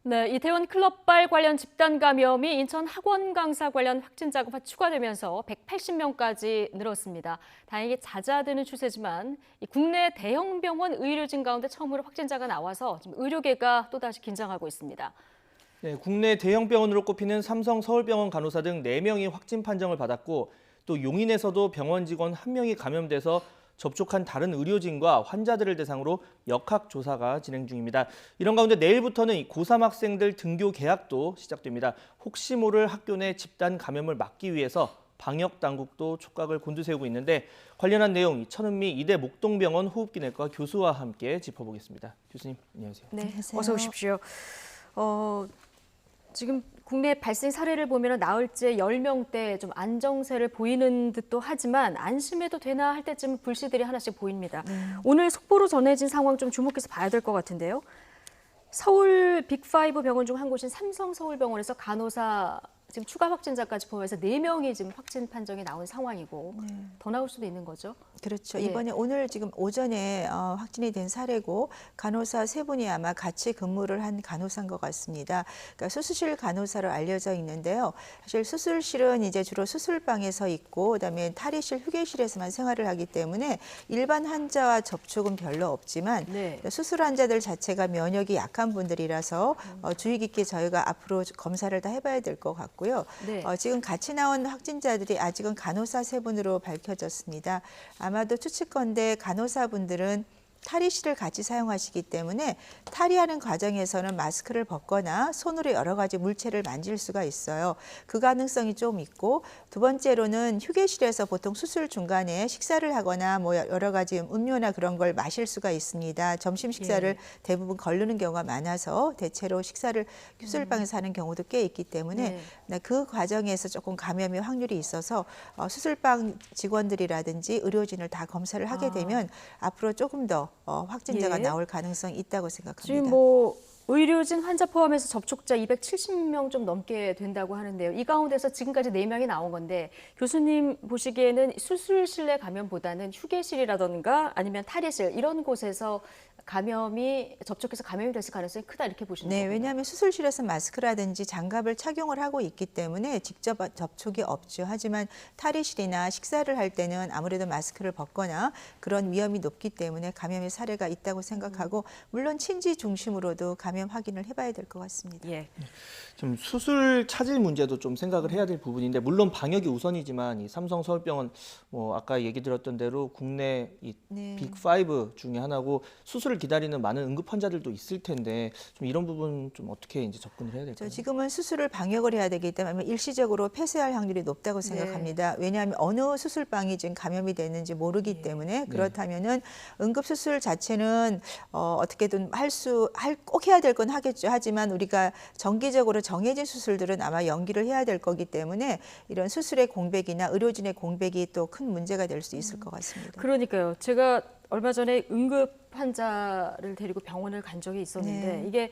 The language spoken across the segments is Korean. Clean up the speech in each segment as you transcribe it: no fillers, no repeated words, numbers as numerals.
네, 이태원 클럽발 관련 집단 감염이 인천 학원 강사 관련 확진자가 추가되면서 180명까지 늘었습니다. 다행히 잦아드는 추세지만 국내 대형 병원 의료진 가운데 처음으로 확진자가 나와서 지금 의료계가 또다시 긴장하고 있습니다. 네, 국내 대형 병원으로 꼽히는 삼성 서울병원 간호사 등 4명이 확진 판정을 받았고 또 용인에서도 병원 직원 1명이 감염돼서 접촉한 다른 의료진과 환자들을 대상으로 역학조사가 진행 중입니다. 이런 가운데 내일부터는 고3 학생들 등교 개학도 시작됩니다. 혹시 모를 학교 내 집단 감염을 막기 위해서 방역 당국도 촉각을 곤두세우고 있는데 관련한 내용 천은미 이대 목동병원 호흡기내과 교수와 함께 짚어보겠습니다. 교수님, 안녕하세요. 네, 안녕하세요. 어서 오십시오. 지금 국내 발생 사례를 보면 나흘째 10명대 좀 안정세를 보이는 듯도 하지만 안심해도 되나 할 때쯤 불씨들이 하나씩 보입니다. 오늘 속보로 전해진 상황 좀 주목해서 봐야 될 것 같은데요. 서울 빅5 병원 중 한 곳인 삼성 서울병원에서 간호사 지금 추가 확진자까지 포함해서 4명이 지금 확진 판정이 나온 상황이고 더 나올 수도 있는 거죠. 그렇죠. 예. 이번에 오늘 지금 오전에 확진이 된 사례고 간호사 3분이 아마 같이 근무를 한 간호사인 것 같습니다. 그러니까 수술실 간호사로 알려져 있는데요. 사실 수술실은 이제 주로 수술방에서 있고 그다음에 탈의실, 휴게실에서만 생활을 하기 때문에 일반 환자와 접촉은 별로 없지만 네. 수술 환자들 자체가 면역이 약한 분들이라서 주의 깊게 저희가 앞으로 검사를 다 해봐야 될 것 같고요. 네. 지금 같이 나온 확진자들이 아직은 간호사 3분으로 밝혀졌습니다. 아마도 추측컨대 간호사분들은 탈의실을 같이 사용하시기 때문에 탈의하는 과정에서는 마스크를 벗거나 손으로 여러 가지 물체를 만질 수가 있어요. 그 가능성이 좀 있고 두 번째로는 휴게실에서 보통 수술 중간에 식사를 하거나 뭐 여러 가지 음료나 그런 걸 마실 수가 있습니다. 점심 식사를 예. 대부분 거르는 경우가 많아서 대체로 식사를 수술방에서 하는 경우도 꽤 있기 때문에 그 과정에서 조금 감염의 확률이 있어서 수술방 직원들이라든지 의료진을 다 검사를 하게 되면 앞으로 조금 더 확진자가 예. 나올 가능성이 있다고 생각합니다. 지금 뭐 의료진 환자 포함해서 접촉자 270명 좀 넘게 된다고 하는데요. 이 가운데서 지금까지 4명이 나온 건데 교수님 보시기에는 수술실 내 감염보다는 휴게실이라던가 아니면 탈의실 이런 곳에서 접촉해서 감염이 됐을 가능성이 크다 이렇게 보시는 네, 거군요. 왜냐하면 수술실에서 마스크라든지 장갑을 착용을 하고 있기 때문에 직접 접촉이 없죠. 하지만 탈의실이나 식사를 할 때는 아무래도 마스크를 벗거나 그런 위험이 높기 때문에 감염의 사례가 있다고 생각하고 물론 친지 중심으로도 감염 확인을 해봐야 될 것 같습니다. 예. 좀 수술 차질 문제도 좀 생각을 해야 될 부분인데 물론 방역이 우선이지만 이 삼성 서울병원 뭐 아까 얘기 들었던 대로 국내 이 네. 빅5 중에 하나고 수술을 기다리는 많은 응급 환자들도 있을 텐데 좀 이런 부분 좀 어떻게 이제 접근을 해야 될까요? 지금은 수술을 방역을 해야 되기 때문에 일시적으로 폐쇄할 확률이 높다고 생각합니다. 왜냐하면 어느 수술방이 지금 감염이 됐는지 모르기 때문에 그렇다면은 응급 수술 자체는 어떻게든 꼭 해야 될 건 하겠죠. 하지만 우리가 정기적으로 정해진 수술들은 아마 연기를 해야 될 거기 때문에 이런 수술의 공백이나 의료진의 공백이 또 큰 문제가 될 수 있을 것 같습니다. 그러니까요. 제가 얼마 전에 응급 환자를 데리고 병원을 간 적이 있었는데 이게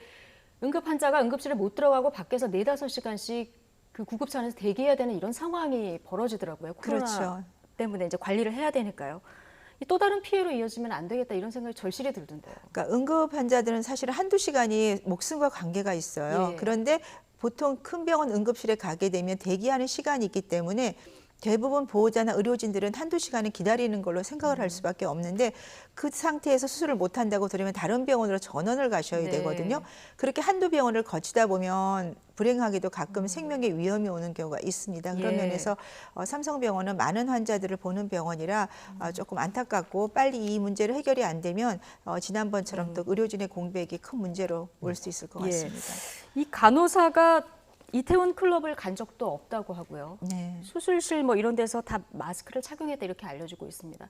응급 환자가 응급실에 못 들어가고 밖에서 4~5시간씩 그 구급차 안에서 대기해야 되는 이런 상황이 벌어지더라고요. 코로나 그렇죠. 때문에 이제 관리를 해야 되니까요. 또 다른 피해로 이어지면 안 되겠다 이런 생각이 절실히 들던데요. 그러니까 응급 환자들은 사실 한두 시간이 목숨과 관계가 있어요. 예. 그런데 보통 큰 병원 응급실에 가게 되면 대기하는 시간이 있기 때문에 대부분 보호자나 의료진들은 한두 시간은 기다리는 걸로 생각을 할 수밖에 없는데 그 상태에서 수술을 못 한다고 들으면 다른 병원으로 전원을 가셔야 네. 되거든요. 그렇게 한두 병원을 거치다 보면 불행하게도 가끔 생명의 위험이 오는 경우가 있습니다. 그런 예. 면에서 삼성병원은 많은 환자들을 보는 병원이라 조금 안타깝고 빨리 이 문제를 해결이 안 되면 지난번처럼 또 의료진의 공백이 큰 문제로 올 수 있을 것 예. 같습니다. 이 간호사가 이태원 클럽을 간 적도 없다고 하고요. 네. 수술실 뭐 이런 데서 다 마스크를 착용했다 이렇게 알려지고 있습니다.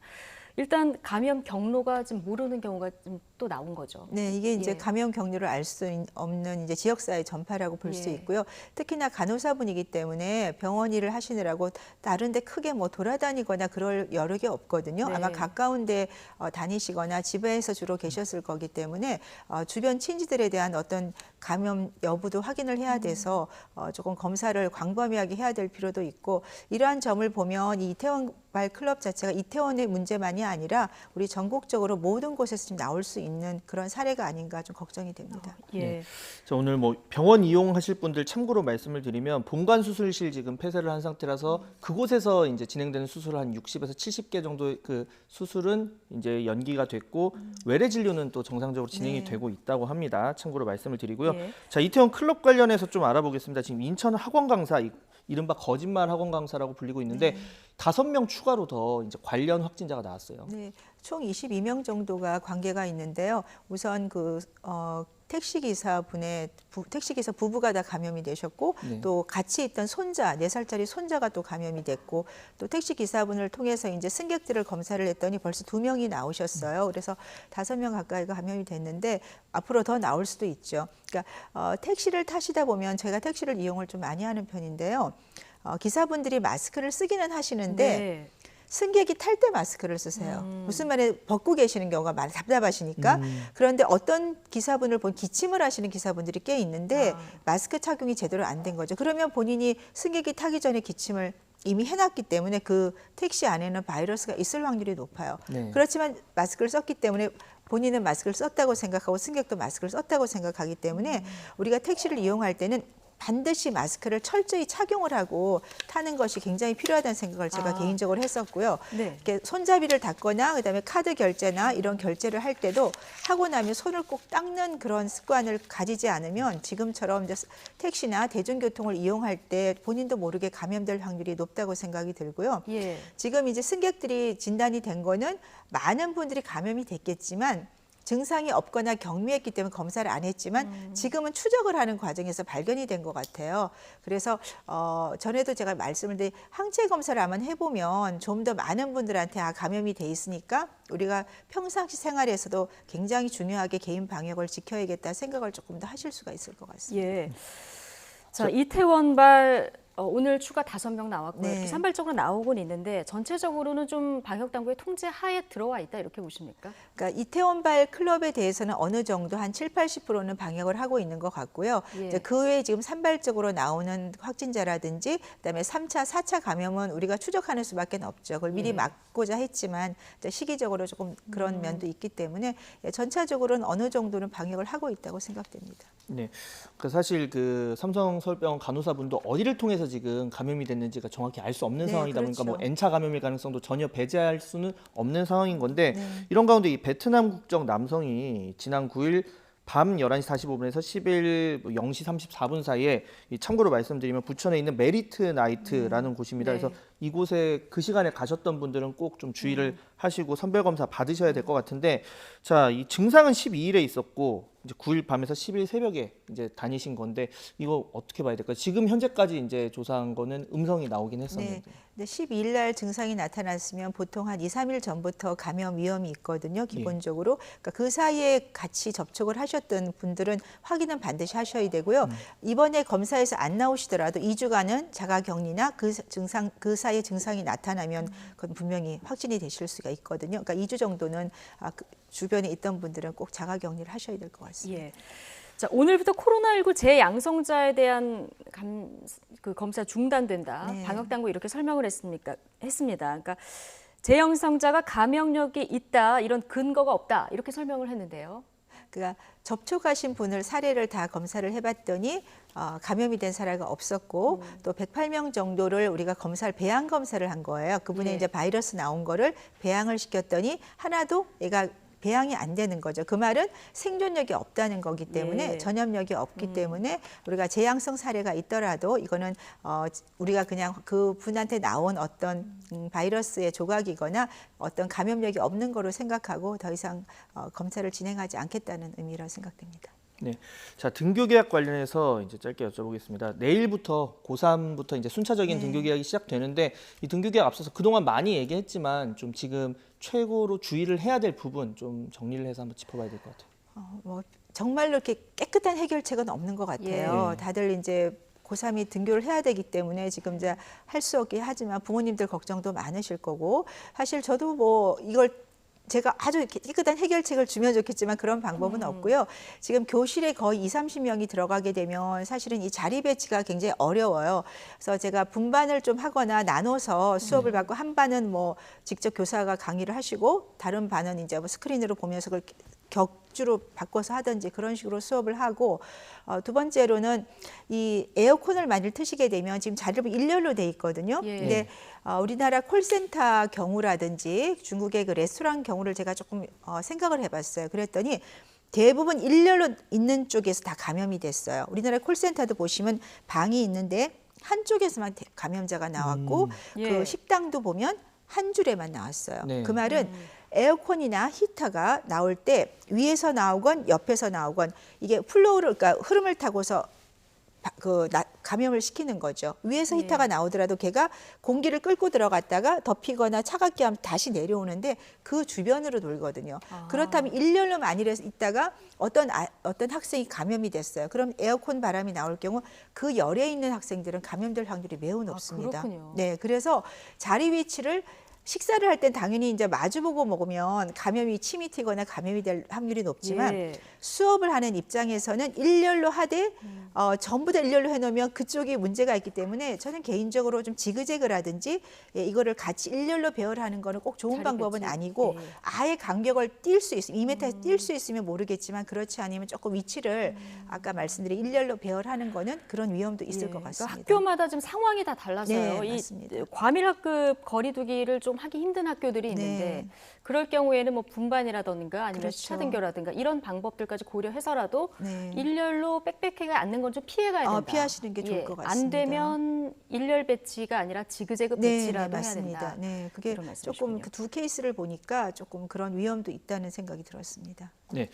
일단 감염 경로가 좀 모르는 경우가 좀 또 나온 거죠. 네, 이게 이제 예. 감염 경로를 알 수 없는 이제 지역사회 전파라고 볼 수 예. 있고요. 특히나 간호사분이기 때문에 병원 일을 하시느라고 다른 데 크게 뭐 돌아다니거나 그럴 여력이 없거든요. 네. 아마 가까운 데 다니시거나 집에서 주로 계셨을 거기 때문에 주변 친지들에 대한 어떤 감염 여부도 확인을 해야 돼서 조금 검사를 광범위하게 해야 될 필요도 있고 이러한 점을 보면 이 이태원 클럽 자체가 이태원의 문제만이 아니라 우리 전국적으로 모든 곳에서 지금 나올 수 있는 그런 사례가 아닌가 좀 걱정이 됩니다. 예. 네. 자, 오늘 뭐 병원 이용하실 분들 참고로 말씀을 드리면 본관 수술실 지금 폐쇄를 한 상태라서 그곳에서 이제 진행되는 수술 한 60에서 70개 정도 그 수술은 이제 연기가 됐고 외래 진료는 또 정상적으로 진행이 네. 되고 있다고 합니다. 참고로 말씀을 드리고요. 예. 자, 이태원 클럽 관련해서 좀 알아보겠습니다. 지금 인천 학원 강사 이른바 거짓말 학원 강사라고 불리고 있는데 5명 추가로 더 이제 관련 확진자가 나왔어요. 네, 총 22명 정도가 관계가 있는데요. 우선 택시기사 부부가 다 감염이 되셨고 네. 또 같이 있던 손자, 4살짜리 손자가 또 감염이 됐고 또 택시기사분을 통해서 이제 승객들을 검사를 했더니 벌써 2명이 나오셨어요. 그래서 5명 가까이가 감염이 됐는데 앞으로 더 나올 수도 있죠. 그러니까 택시를 타시다 보면 제가 택시를 이용을 좀 많이 하는 편인데요. 기사분들이 마스크를 쓰기는 하시는데 네. 승객이 탈 때 마스크를 쓰세요. 무슨 말에 벗고 계시는 경우가 많이 답답하시니까. 그런데 어떤 기사분을 본 기침을 하시는 기사분들이 꽤 있는데 마스크 착용이 제대로 안 된 거죠. 그러면 본인이 승객이 타기 전에 기침을 이미 해놨기 때문에 그 택시 안에는 바이러스가 있을 확률이 높아요. 네. 그렇지만 마스크를 썼기 때문에 본인은 마스크를 썼다고 생각하고 승객도 마스크를 썼다고 생각하기 때문에 우리가 택시를 이용할 때는 반드시 마스크를 철저히 착용을 하고 타는 것이 굉장히 필요하다는 생각을 제가 개인적으로 했었고요. 네. 이렇게 손잡이를 닫거나 그다음에 카드 결제나 이런 결제를 할 때도 하고 나면 손을 꼭 닦는 그런 습관을 가지지 않으면 지금처럼 이제 택시나 대중교통을 이용할 때 본인도 모르게 감염될 확률이 높다고 생각이 들고요. 예. 지금 이제 승객들이 진단이 된 거는 많은 분들이 감염이 됐겠지만 증상이 없거나 경미했기 때문에 검사를 안 했지만 지금은 추적을 하는 과정에서 발견이 된 것 같아요. 그래서 전에도 제가 말씀을 드린 항체 검사를 한번 해보면 좀 더 많은 분들한테 감염이 돼 있으니까 우리가 평상시 생활에서도 굉장히 중요하게 개인 방역을 지켜야겠다 생각을 조금 더 하실 수가 있을 것 같습니다. 예. 자, 이태원발 오늘 추가 5명 나왔고요. 네. 이렇게 산발적으로 나오곤 있는데 전체적으로는 좀 방역 당국의 통제 하에 들어와 있다 이렇게 보십니까? 그러니까 이태원발 클럽에 대해서는 어느 정도 한 70~80%는 방역을 하고 있는 것 같고요. 예. 이제 그 외에 지금 산발적으로 나오는 확진자라든지 그다음에 3차, 4차 감염은 우리가 추적하는 수밖에 없죠. 그걸 미리 막고자 했지만 이제 시기적으로 조금 그런 면도 있기 때문에 전체적으로는 어느 정도는 방역을 하고 있다고 생각됩니다. 네, 그 사실 그 삼성 서울병원 간호사분도 어디를 통해서 지금 감염이 됐는지가 정확히 알 수 없는 네, 상황이다 보니까 그렇죠. 뭐 N차 감염일 가능성도 전혀 배제할 수는 없는 상황인 건데 네. 이런 가운데 이 베트남 국적 남성이 지난 9일 밤 11시 45분에서 10일 0시 34분 사이에 참고로 말씀드리면 부천에 있는 메리트 나이트라는 곳입니다. 네. 그래서 이곳에 그 시간에 가셨던 분들은 꼭 좀 주의를 하시고 선별 검사 받으셔야 될 것 같은데 자, 이 증상은 12일에 있었고 이제 9일 밤에서 10일 새벽에 이제 다니신 건데 이거 어떻게 봐야 될까요? 지금 현재까지 이제 조사한 거는 음성이 나오긴 했었는데. 네. 근데 12일 날 증상이 나타났으면 보통 한 2, 3일 전부터 감염 위험이 있거든요. 기본적으로. 그러니까 그 사이에 같이 접촉을 하셨던 분들은 확인은 반드시 하셔야 되고요. 이번에 검사에서 안 나오시더라도 2주간은 자가격리나 그 사이에 증상이 나타나면 그건 분명히 확진이 되실 수가 있거든요. 그러니까 2주 정도는 그 주변에 있던 분들은 꼭 자가격리를 하셔야 될 것 같습니다. 예. 자, 오늘부터 코로나19 재양성자에 대한 그 검사 중단된다. 네. 방역 당국 이렇게 설명을 했습니다. 그러니까 재양성자가 감염력이 있다. 이런 근거가 없다. 이렇게 설명을 했는데요. 그러니까 접촉하신 분을 사례를 다 검사를 해봤더니 감염이 된 사례가 없었고 또 108명 정도를 우리가 배양 검사를 한 거예요. 그분의 예. 이제 바이러스 나온 거를 배양을 시켰더니 하나도 얘가 배양이 안 되는 거죠. 그 말은 생존력이 없다는 거기 때문에 예. 전염력이 없기 때문에 우리가 재양성 사례가 있더라도 이거는 우리가 그냥 그 분한테 나온 어떤 바이러스의 조각이거나 어떤 감염력이 없는 거로 생각하고 더 이상 검사를 진행하지 않겠다는 의미라 생각됩니다. 네. 자, 등교 계약 관련해서 이제 짧게 여쭤보겠습니다. 내일부터 고3부터 이제 순차적인 등교 계약이 시작되는데 이 등교 계약 앞서서 그동안 많이 얘기했지만 좀 지금 최고로 주의를 해야 될 부분 좀 정리를 해서 한번 짚어봐야 될 것 같아요. 정말로 이렇게 깨끗한 해결책은 없는 것 같아요. 예. 다들 이제 고3이 등교를 해야 되기 때문에 지금 이제 할 수 없게 하지만 부모님들 걱정도 많으실 거고 사실 저도 이걸 제가 아주 깨끗한 해결책을 주면 좋겠지만 그런 방법은 없고요. 지금 교실에 거의 20-30명이 들어가게 되면 사실은 이 자리 배치가 굉장히 어려워요. 그래서 제가 분반을 좀 하거나 나눠서 수업을 받고 한 반은 뭐 직접 교사가 강의를 하시고 다른 반은 이제 뭐 스크린으로 보면서 그걸 격주로 바꿔서 하든지 그런 식으로 수업을 하고 두 번째로는 이 에어컨을 많이 트시게 되면 지금 자리를 보면 일렬로 돼 있거든요. 예. 근데 우리나라 콜센터 경우라든지 중국의 그 레스토랑 경우를 제가 조금 생각을 해봤어요. 그랬더니 대부분 일렬로 있는 쪽에서 다 감염이 됐어요. 우리나라 콜센터도 보시면 방이 있는데 한쪽에서만 감염자가 나왔고 예. 그 식당도 보면 한 줄에만 나왔어요. 네. 그 말은 에어컨이나 히터가 나올 때 위에서 나오건 옆에서 나오건 이게 플로우를 그러니까 흐름을 타고서 감염을 시키는 거죠. 위에서 예. 히터가 나오더라도 걔가 공기를 끌고 들어갔다가 덮이거나 차갑게 하면 다시 내려오는데 그 주변으로 돌거든요. 그렇다면 일렬로 만일에 있다가 어떤 학생이 감염이 됐어요. 그럼 에어컨 바람이 나올 경우 그 열에 있는 학생들은 감염될 확률이 매우 높습니다. 그렇군요. 네, 그래서 자리 위치를 식사를 할 땐 당연히 이제 마주보고 먹으면 감염이 침이 튀거나 감염이 될 확률이 높지만 예. 수업을 하는 입장에서는 일렬로 하되 전부 다 일렬로 해놓으면 그쪽이 문제가 있기 때문에 저는 개인적으로 좀 지그재그라든지 이거를 같이 일렬로 배열하는 거는 꼭 좋은 자리 방법은 배치. 아니고 예. 아예 간격을 뛸 수 있으면 2m에서 뛸 수 있으면 모르겠지만 그렇지 않으면 조금 위치를 아까 말씀드린 일렬로 배열하는 거는 그런 위험도 있을 것 그러니까 같습니다. 학교마다 지금 상황이 다 달라서요. 네, 이 맞습니다. 과밀학급 거리두기를 좀 하기 힘든 학교들이 있는데 네. 그럴 경우에는 뭐 분반이라든가 아니면 그렇죠. 시차 등교라든가 이런 방법들까지 고려해서라도 네. 일렬로 빽빽하게 앉는 건 좀 피해가야 된다. 피하시는 게 좋을 것 같습니다. 안 되면 일렬 배치가 아니라 지그재그 배치라도 해야 맞습니다. 된다. 네, 그게 이런 조금 말씀이시군요. 그 두 케이스를 보니까 조금 그런 위험도 있다는 생각이 들었습니다. 네.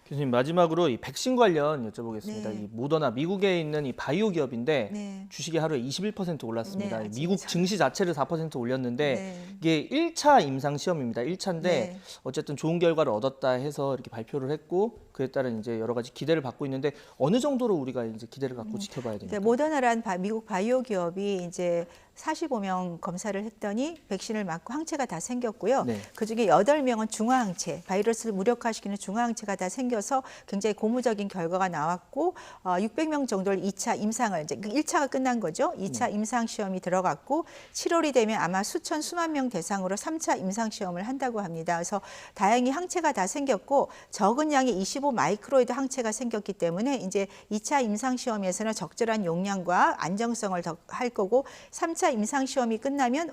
교수님 마지막으로 이 백신 관련 여쭤보겠습니다. 네. 이 모더나 미국에 있는 이 바이오 기업인데 네. 주식이 하루에 21% 올랐습니다. 네, 미국 참. 증시 자체를 4% 올렸는데 네. 이게 1차 임상 시험입니다. 1차인데 네. 어쨌든 좋은 결과를 얻었다 해서 이렇게 발표를 했고 그에 따른 이제 여러 가지 기대를 받고 있는데 어느 정도로 우리가 이제 기대를 갖고 지켜봐야 됩니까? 그러니까 모더나라는 미국 바이오 기업이 이제 45명 검사를 했더니 백신을 맞고 항체가 다 생겼고요. 네. 그중에 8명은 중화항체, 바이러스를 무력화시키는 중화항체가 다 생겨서 굉장히 고무적인 결과가 나왔고 600명 정도를 2차 임상을 이제 1차가 끝난 거죠. 2차 임상 시험이 들어갔고 7월이 되면 아마 수만 명 대상으로 3차 임상 시험을 한다고 합니다. 그래서 다행히 항체가 다 생겼고 적은 양의 25 마이크로이드 항체가 생겼기 때문에 이제 2차 임상 시험에서는 적절한 용량과 안정성을 더 할 거고 3차 임상 시험이 끝나면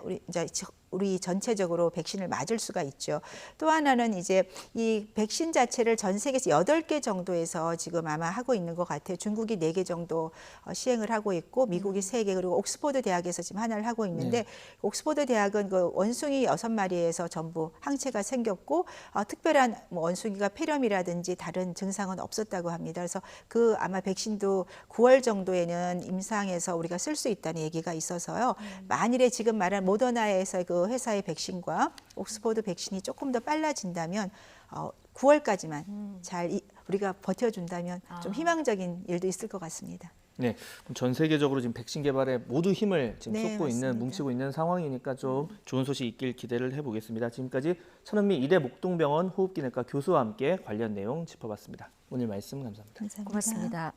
우리 전체적으로 백신을 맞을 수가 있죠. 또 하나는 이제 이 백신 자체를 전 세계에서 8개 정도에서 지금 아마 하고 있는 것 같아요. 중국이 4개 정도 시행을 하고 있고 미국이 3개 그리고 옥스퍼드 대학에서 지금 하나를 하고 있는데 옥스퍼드 대학은 그 원숭이 6마리에서 전부 항체가 생겼고 특별한 뭐 원숭이가 폐렴이라든지 다른 증상은 없었다고 합니다. 그래서 그 아마 백신도 9월 정도에는 임상에서 우리가 쓸 수 있다는 얘기가 있어서요. 만일에 지금 말한 모더나에서 그 회사의 백신과 옥스퍼드 백신이 조금 더 빨라진다면 9월까지만 잘 우리가 버텨준다면 좀 희망적인 일도 있을 것 같습니다. 네, 그럼 전 세계적으로 지금 백신 개발에 모두 힘을 지금 네, 쏟고 맞습니다. 뭉치고 있는 상황이니까 좀 좋은 소식 있길 기대를 해보겠습니다. 지금까지 천은미 이대 목동병원 호흡기내과 교수와 함께 관련 내용 짚어봤습니다. 오늘 말씀 감사합니다. 감사합니다. 고맙습니다.